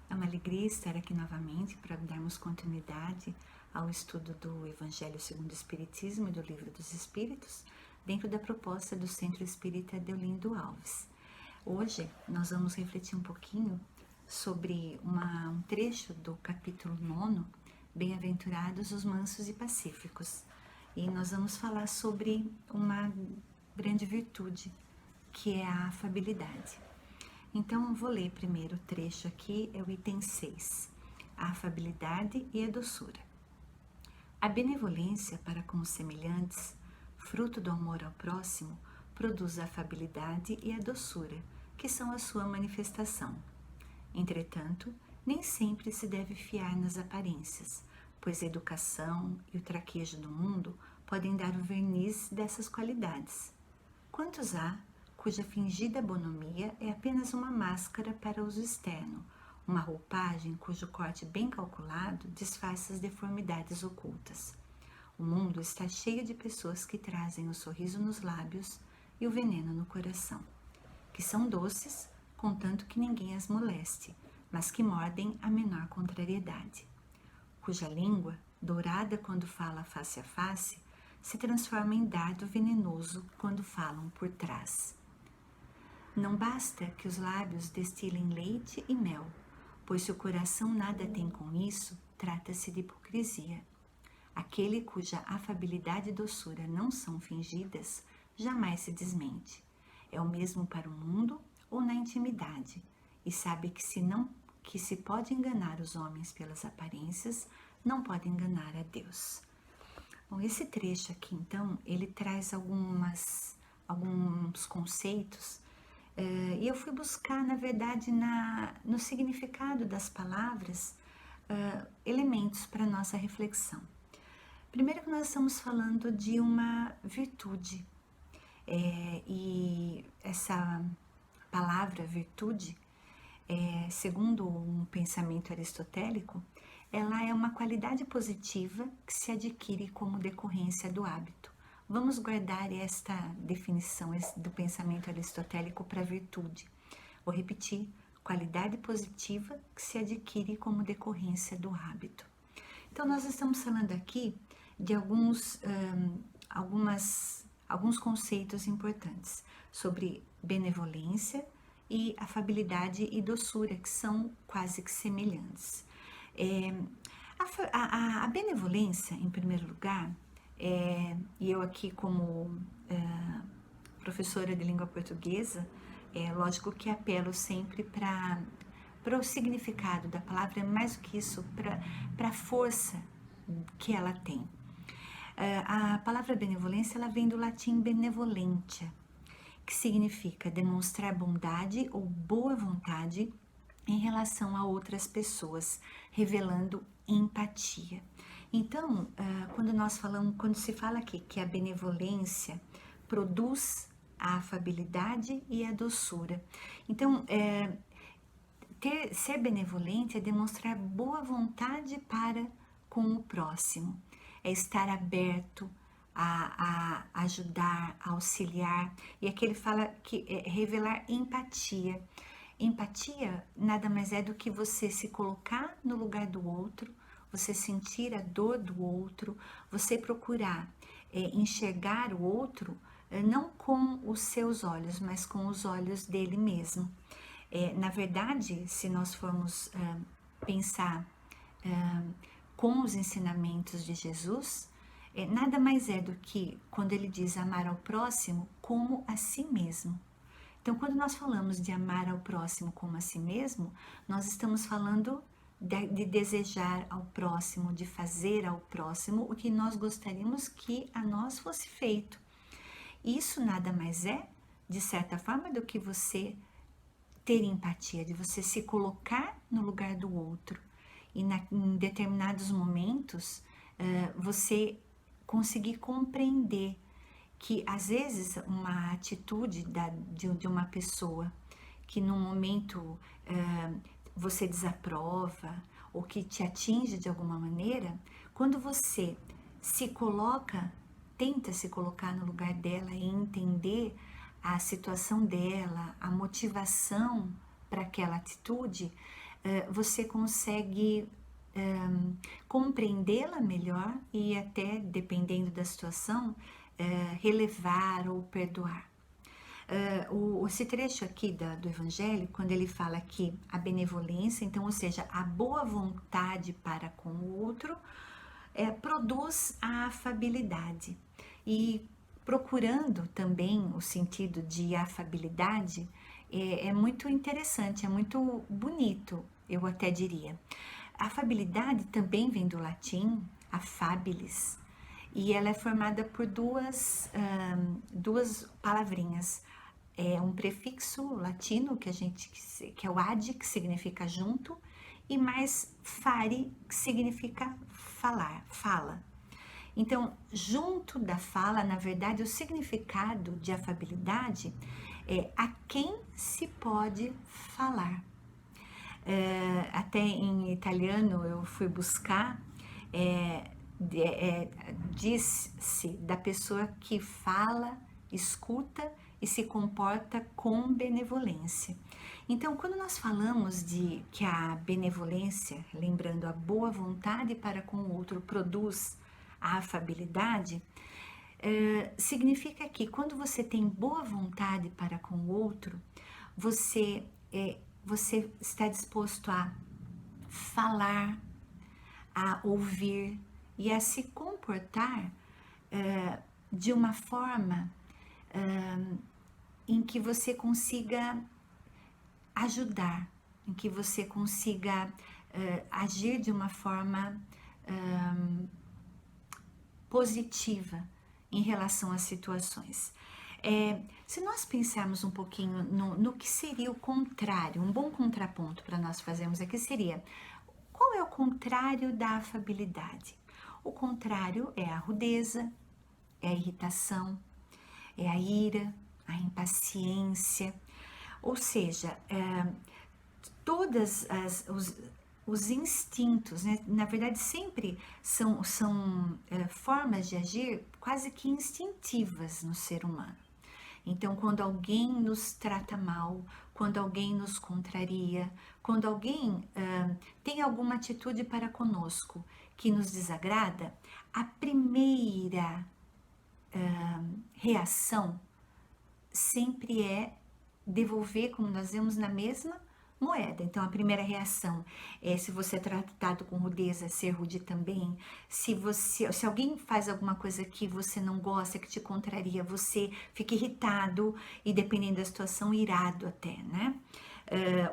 É uma alegria estar aqui novamente para darmos continuidade ao estudo do Evangelho segundo o Espiritismo e do Livro dos Espíritos, dentro da proposta do Centro Espírita Deolindo Alves. Hoje nós vamos refletir um pouquinho sobre um trecho do capítulo 9, Bem-aventurados os mansos e pacíficos. E nós vamos falar sobre uma grande virtude, que é a afabilidade. Então, vou ler primeiro o trecho aqui, é o item 6, a afabilidade e a doçura. A benevolência para com os semelhantes, fruto do amor ao próximo, produz a afabilidade e a doçura, que são a sua manifestação. Entretanto, nem sempre se deve fiar nas aparências, pois a educação e o traquejo do mundo podem dar o verniz dessas qualidades. Quantos há cuja fingida bonomia é apenas uma máscara para uso externo, uma roupagem cujo corte bem calculado disfarça as deformidades ocultas. O mundo está cheio de pessoas que trazem o sorriso nos lábios e o veneno no coração, que são doces, contanto que ninguém as moleste, mas que mordem a menor contrariedade, cuja língua, dourada quando fala face a face, se transforma em dardo venenoso quando falam por trás. Não basta que os lábios destilem leite e mel, pois se o coração nada tem com isso, trata-se de hipocrisia. Aquele cuja afabilidade e doçura não são fingidas, jamais se desmente. É o mesmo para o mundo ou na intimidade, e sabe que se pode enganar os homens pelas aparências, não pode enganar a Deus. Bom, esse trecho aqui, então, ele traz alguns conceitos e eu fui buscar, na verdade, no significado das palavras, elementos para nossa reflexão. Primeiro que nós estamos falando de uma virtude, e essa palavra virtude, segundo um pensamento aristotélico, ela é uma qualidade positiva que se adquire como decorrência do hábito. Vamos guardar esta definição do pensamento aristotélico para virtude. Vou repetir, qualidade positiva que se adquire como decorrência do hábito. Então, nós estamos falando aqui de alguns conceitos importantes sobre benevolência e afabilidade e doçura, que são quase que semelhantes. A benevolência, em primeiro lugar, e eu aqui como professora de língua portuguesa, lógico que apelo sempre para o significado da palavra, mais do que isso, para a força que ela tem. A palavra benevolência, ela vem do latim benevolentia, que significa demonstrar bondade ou boa vontade em relação a outras pessoas, revelando empatia. Então, quando se fala aqui que a benevolência produz a afabilidade e a doçura, então, ser benevolente é demonstrar boa vontade para com o próximo, é estar aberto a ajudar, a auxiliar, e aqui ele fala que é revelar empatia. Empatia nada mais é do que você se colocar no lugar do outro, você sentir a dor do outro, você procurar enxergar o outro não com os seus olhos, mas com os olhos dele mesmo. Na verdade, se nós formos pensar com os ensinamentos de Jesus, nada mais é do que quando ele diz amar ao próximo como a si mesmo. Então, quando nós falamos de amar ao próximo como a si mesmo, nós estamos falando de desejar ao próximo, de fazer ao próximo o que nós gostaríamos que a nós fosse feito. Isso nada mais é, de certa forma, do que você ter empatia, de você se colocar no lugar do outro. E em determinados momentos, você conseguir compreender que às vezes uma atitude de uma pessoa que num momento você desaprova ou que te atinge de alguma maneira, quando você tenta se colocar no lugar dela e entender a situação dela, a motivação para aquela atitude, você consegue compreendê-la melhor e até, dependendo da situação, relevar ou perdoar. Esse trecho aqui do Evangelho, quando ele fala que a benevolência, então, ou seja, a boa vontade para com o outro, produz a afabilidade. E procurando também o sentido de afabilidade, é muito interessante, é muito bonito, eu até diria. A afabilidade também vem do latim, affabilis, e ela é formada por duas palavrinhas. É um prefixo latino que é o ad, que significa junto, e mais fare, que significa falar, fala. Então, junto da fala, na verdade, o significado de afabilidade é a quem se pode falar. Até em italiano eu fui buscar, diz-se da pessoa que fala, escuta e se comporta com benevolência. Então, quando nós falamos de que a benevolência, lembrando a boa vontade para com o outro, produz a afabilidade, significa que quando você tem boa vontade para com o outro, você está disposto a falar, a ouvir e a se comportar de uma forma em que você consiga ajudar, em que você consiga agir de uma forma positiva em relação às situações. Se nós pensarmos um pouquinho no que seria o contrário, um bom contraponto para nós fazermos aqui seria: qual é o contrário da afabilidade? O contrário é a rudeza, é a irritação, é a ira, a impaciência, ou seja, todas os instintos, né? Na verdade sempre são formas de agir quase que instintivas no ser humano. Então, quando alguém nos trata mal, quando alguém nos contraria, quando alguém tem alguma atitude para conosco que nos desagrada, a primeira reação sempre é devolver, como nós vemos, na mesma moeda. Então, a primeira reação é, se você é tratado com rudeza, ser rude também. Se alguém faz alguma coisa que você não gosta, que te contraria, você fica irritado e, dependendo da situação, irado até, né?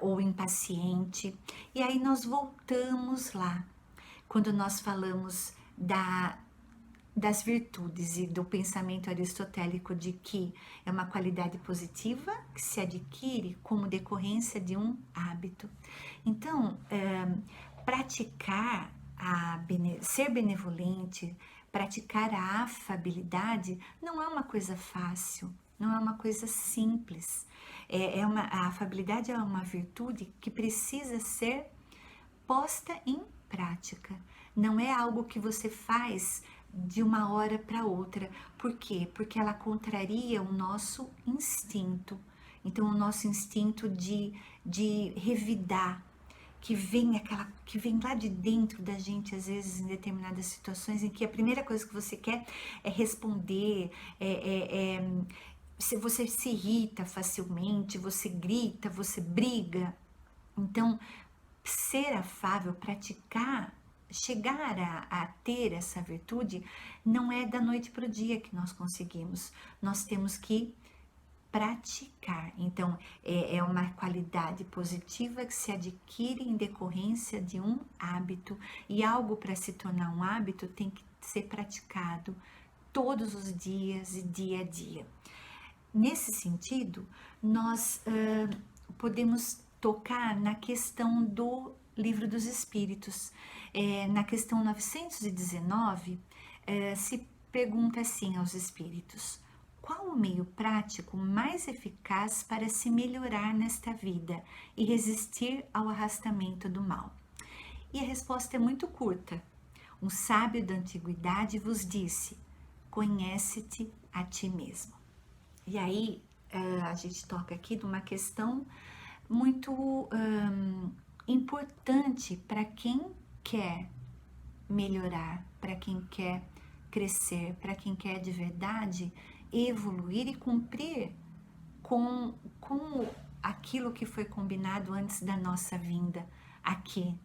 Ou impaciente. E aí nós voltamos lá, quando nós falamos das virtudes e do pensamento aristotélico de que é uma qualidade positiva que se adquire como decorrência de um hábito. Então, praticar ser benevolente, praticar a afabilidade não é uma coisa fácil, não é uma coisa simples. A afabilidade é uma virtude que precisa ser posta em prática. Não é algo que você faz de uma hora para outra. Por quê? Porque ela contraria o nosso instinto. Então, o nosso instinto de revidar, que vem lá de dentro da gente, às vezes, em determinadas situações, em que a primeira coisa que você quer é responder, você se irrita facilmente, você grita, você briga. Então, ser afável, praticar, chegar a ter essa virtude, não é da noite para o dia que nós conseguimos. Nós temos que praticar. Então, é uma qualidade positiva que se adquire em decorrência de um hábito. E algo para se tornar um hábito tem que ser praticado todos os dias e dia a dia. Nesse sentido, nós podemos tocar na questão do Livro dos Espíritos. Na questão 919, se pergunta assim aos espíritos: qual o meio prático mais eficaz para se melhorar nesta vida e resistir ao arrastamento do mal? E a resposta é muito curta. Um sábio da antiguidade vos disse: conhece-te a ti mesmo. E aí a gente toca aqui numa questão muito importante para quem quer melhorar, para quem quer crescer, para quem quer de verdade evoluir e cumprir com aquilo que foi combinado antes da nossa vinda aqui,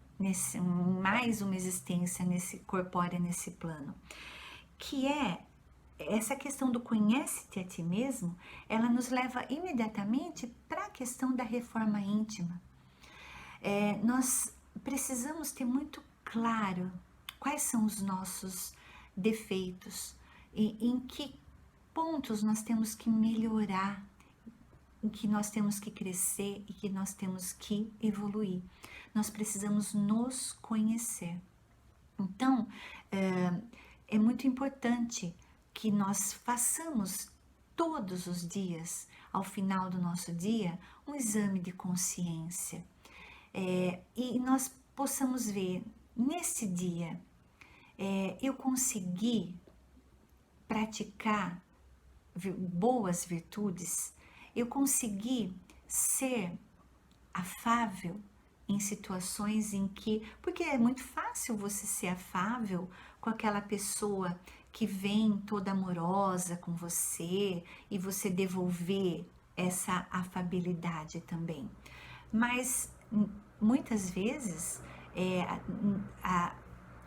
mais uma existência corpórea nesse plano, que é essa questão do conhece-te a ti mesmo. Ela nos leva imediatamente para a questão da reforma íntima. Nós precisamos ter muito claro quais são os nossos defeitos e em que pontos nós temos que melhorar, em que nós temos que crescer e que nós temos que evoluir. Nós precisamos nos conhecer. Então, é muito importante que nós façamos todos os dias, ao final do nosso dia, um exame de consciência. E nós possamos ver, nesse dia, eu consegui praticar boas virtudes, eu consegui ser afável em situações em que... Porque é muito fácil você ser afável com aquela pessoa que vem toda amorosa com você e você devolver essa afabilidade também. Mas muitas vezes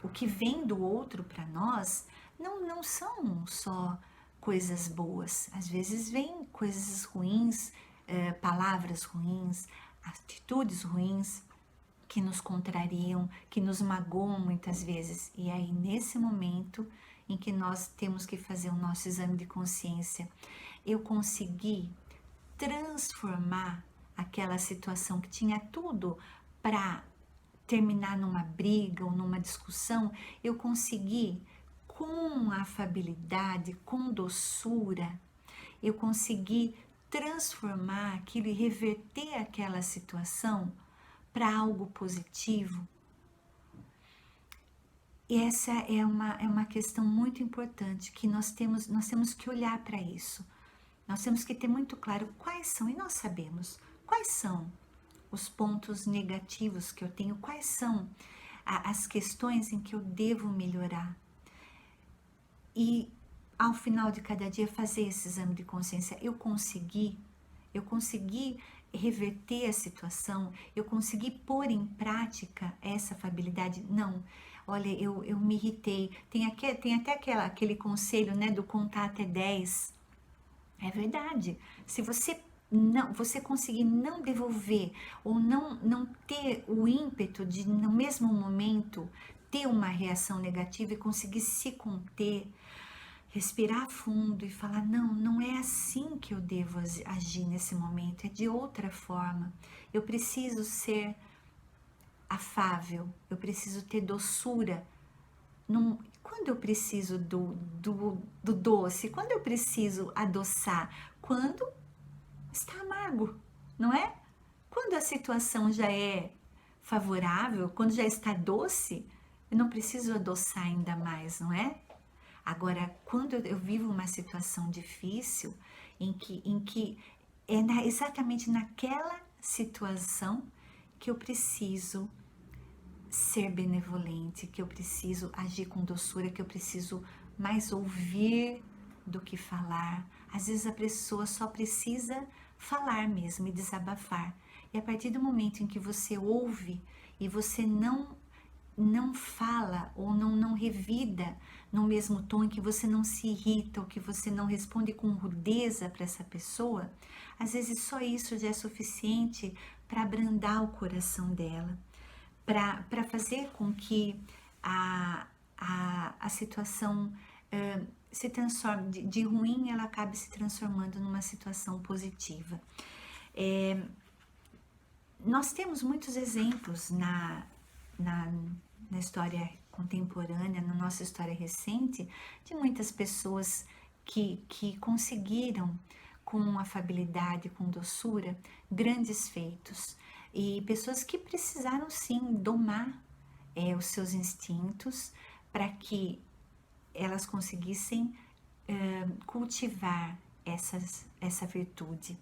o que vem do outro para nós não são só coisas boas. Às vezes vem coisas ruins, palavras ruins, atitudes ruins que nos contrariam, que nos magoam muitas vezes. E aí, nesse momento em que nós temos que fazer o nosso exame de consciência, eu consegui transformar aquela situação que tinha tudo para terminar numa briga ou numa discussão, eu consegui, com afabilidade, com doçura, eu consegui transformar aquilo e reverter aquela situação para algo positivo. E essa é uma questão muito importante, que nós temos que olhar para isso. Nós temos que ter muito claro quais são, e nós sabemos, quais são os pontos negativos que eu tenho, quais são as questões em que eu devo melhorar. E ao final de cada dia fazer esse exame de consciência. Eu consegui reverter a situação, eu consegui pôr em prática essa afabilidade? Não. Olha, eu me irritei. Tem até aquele conselho, né, do contar até 10. É verdade. Se você conseguir não devolver ou não ter o ímpeto de, no mesmo momento, ter uma reação negativa e conseguir se conter, respirar fundo e falar, não é assim que eu devo agir nesse momento, é de outra forma. Eu preciso ser afável, eu preciso ter doçura. Quando eu preciso do doce, quando eu preciso adoçar? Quando está amargo, não é? Quando a situação já é favorável, quando já está doce, eu não preciso adoçar ainda mais, não é? Agora, quando eu vivo uma situação difícil, em que é exatamente naquela situação que eu preciso ser benevolente, que eu preciso agir com doçura, que eu preciso mais ouvir do que falar. Às vezes a pessoa só precisa falar mesmo e desabafar. E a partir do momento em que você ouve e você não fala ou não revida no mesmo tom, em que você não se irrita ou que você não responde com rudeza para essa pessoa, às vezes só isso já é suficiente para abrandar o coração dela, para fazer com que a situação se transforme, de ruim ela acabe se transformando numa situação positiva. Nós temos muitos exemplos na história contemporânea, na nossa história recente, de muitas pessoas que conseguiram, com afabilidade, com doçura, grandes feitos. E pessoas que precisaram sim domar os seus instintos para que elas conseguissem cultivar essa virtude.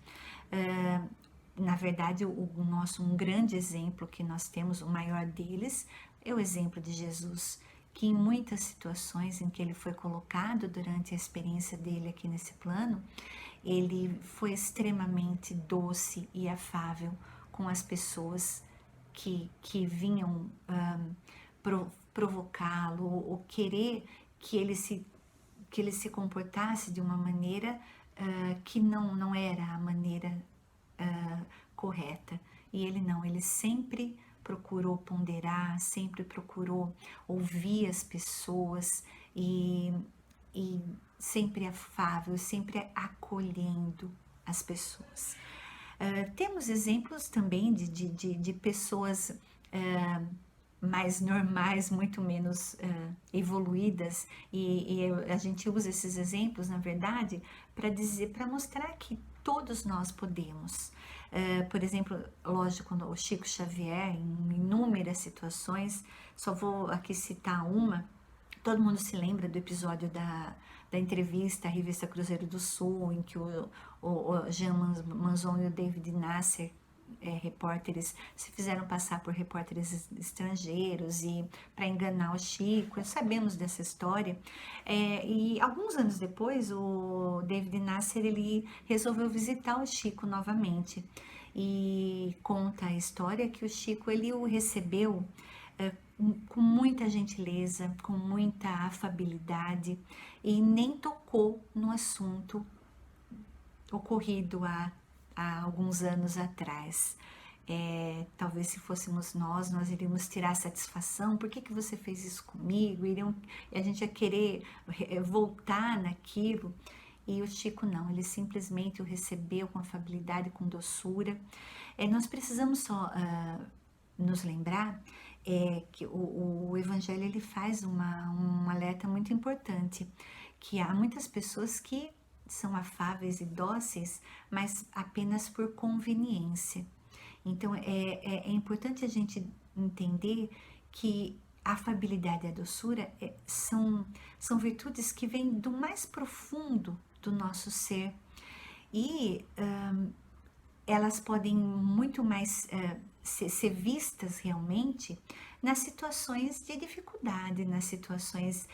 na verdade, um grande exemplo que nós temos, o maior deles, é o exemplo de Jesus, que em muitas situações em que ele foi colocado durante a experiência dele aqui nesse plano, ele foi extremamente doce e afável com as pessoas que vinham provocá-lo ou querer que ele se comportasse de uma maneira que não era a maneira correta. E ele sempre procurou ponderar, sempre procurou ouvir as pessoas e sempre afável, sempre acolhendo as pessoas. Temos exemplos também de pessoas mais normais, muito menos evoluídas, e a gente usa esses exemplos, na verdade, para mostrar que todos nós podemos. Por exemplo, lógico, o Chico Xavier, em inúmeras situações, só vou aqui citar uma. Todo mundo se lembra do episódio da entrevista à revista Cruzeiro do Sul, em que o Jean Manzon e o David Nasser, repórteres, se fizeram passar por repórteres estrangeiros e para enganar o Chico. Sabemos dessa história. E alguns anos depois, o David Nasser ele resolveu visitar o Chico novamente e conta a história que o Chico ele o recebeu com muita gentileza, com muita afabilidade e nem tocou no assunto ocorrido há alguns anos atrás. Talvez se fôssemos nós iríamos tirar satisfação. Por que você fez isso comigo? A gente ia querer voltar naquilo. E o Chico não, ele simplesmente o recebeu com afabilidade, com doçura. Nós precisamos só nos lembrar que o Evangelho ele faz um alerta muito importante, que há muitas pessoas que são afáveis e dóceis, mas apenas por conveniência. Então, é importante a gente entender que a afabilidade e a doçura são virtudes que vêm do mais profundo do nosso ser e elas podem muito mais ser vistas realmente nas situações de dificuldade, nas situações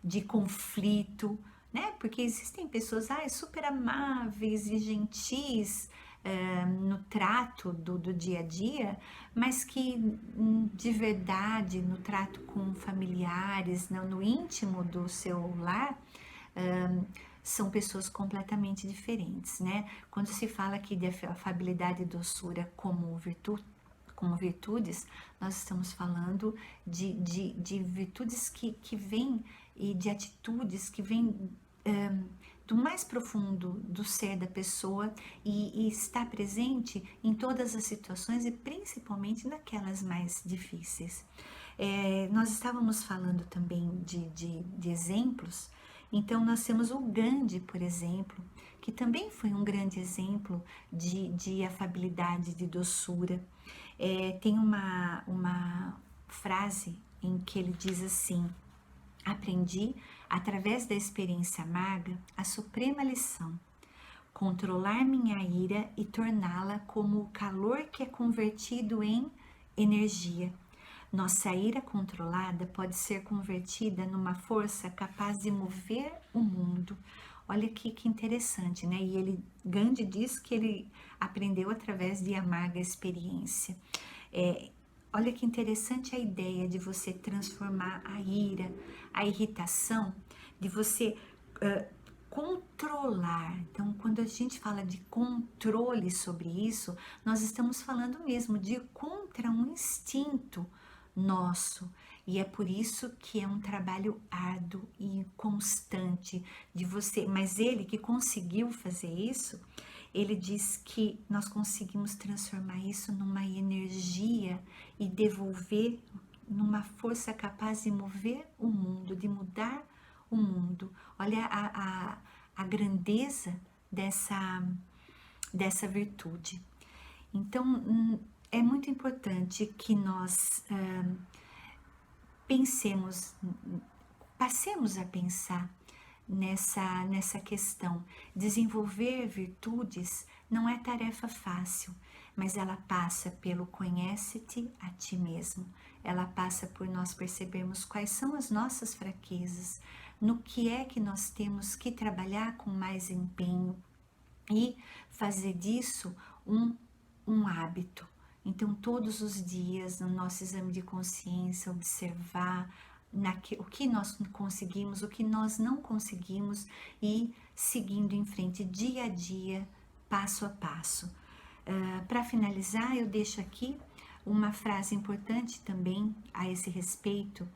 de conflito, né? Porque existem pessoas super amáveis e gentis no trato do dia a dia, mas que de verdade no trato com familiares, no íntimo do seu lar, são pessoas completamente diferentes, né? Quando se fala aqui de afabilidade e doçura como virtudes, nós estamos falando de virtudes que vêm e de atitudes que vêm do mais profundo do ser da pessoa e está presente em todas as situações e principalmente naquelas mais difíceis. Nós estávamos falando também de exemplos. Então, nós temos o Gandhi, por exemplo, que também foi um grande exemplo de afabilidade, de doçura. Tem uma frase em que ele diz assim: aprendi, através da experiência amarga, a suprema lição, controlar minha ira e torná-la como o calor que é convertido em energia. Nossa ira controlada pode ser convertida numa força capaz de mover o mundo. Olha que interessante, né? E Gandhi diz que ele aprendeu através de amarga experiência. Olha que interessante a ideia de você transformar a ira, a irritação, de você controlar. Então, quando a gente fala de controle sobre isso, nós estamos falando mesmo de contra um instinto nosso, e é por isso que é um trabalho árduo e constante de você, mas ele que conseguiu fazer isso, ele diz que nós conseguimos transformar isso numa energia e devolver numa força capaz de mover o mundo, de mudar o mundo. Olha a grandeza dessa virtude. Então, é muito importante que nós passemos a pensar nessa questão. Desenvolver virtudes Não é tarefa fácil, mas ela passa pelo conhece-te a ti mesmo. Ela passa por nós percebermos quais são as nossas fraquezas, no que é que nós temos que trabalhar com mais empenho e fazer disso um hábito. Então, todos os dias, no nosso exame de consciência, observar o que nós conseguimos, o que nós não conseguimos e seguindo em frente dia a dia, passo a passo. Para finalizar, eu deixo aqui uma frase importante também a esse respeito,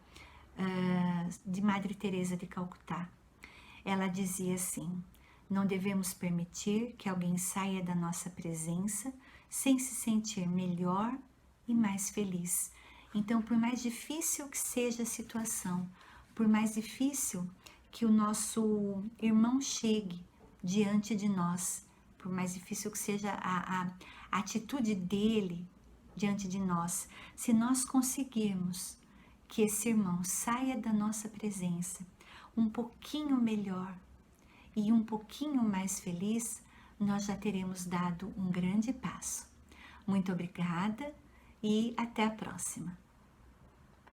de Madre Teresa de Calcutá. Ela dizia assim: não devemos permitir que alguém saia da nossa presença sem se sentir melhor e mais feliz. Então, por mais difícil que seja a situação, por mais difícil que o nosso irmão chegue diante de nós, por mais difícil que seja a atitude dele diante de nós, se nós conseguirmos que esse irmão saia da nossa presença um pouquinho melhor e um pouquinho mais feliz, nós já teremos dado um grande passo. Muito obrigada e até a próxima.